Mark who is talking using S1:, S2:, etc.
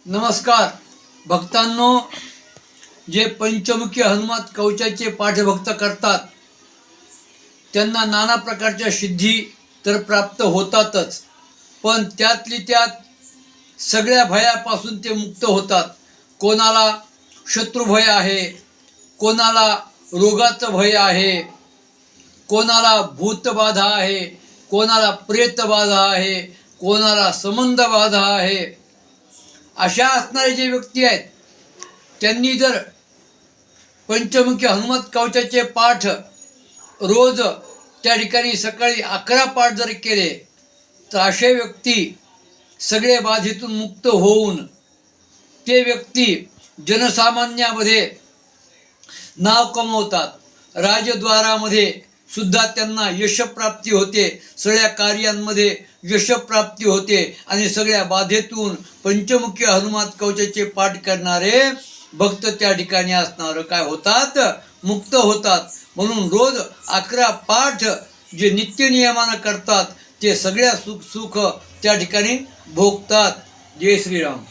S1: नमस्कार भक्तांनो, जे पंचमुखी हनुमत कवचाचे पाठ भक्त करतात त्यांना नाना प्रकारच्या सिद्धी तर प्राप्त होतातच, पण त्यातली त्यात सगळ्या भयापासून ते मुक्त होतात. कोणाला शत्रुभय आहे, कोणाला रोगाचं भय आहे, कोणाला भूतबाधा आहे, कोणाला प्रेतबाधा आहे, कोणाला संबंधबाधा आहे. अशा असणारे जे व्यक्ती आहेत त्यांनी जर पंचमुखी हनुमत कवचाचे पाठ रोज त्या ठिकाणी सकाळी 11 पाठ जर केले तर असे व्यक्ती सगळे बाधेतून मुक्त होऊन ते व्यक्ती जनसामान्यामध्ये नाव कमवतात. राजद्वारामध्ये सुद्धा त्यांना यशप्राप्ती होते, सगळ्या कार्यांमध्ये यशप्राप्ती होते आणि सगळ्या बाधेतून पंचमुखी हनुमत कवचाचे पाठ करणारे भक्त त्या ठिकाणी असणार काय होतात, मुक्त होतात. म्हणून रोज 11 पाठ जे नित्य नियमानं करतात ते सगळ्या सुख त्या ठिकाणी भोगतात. जय श्रीराम.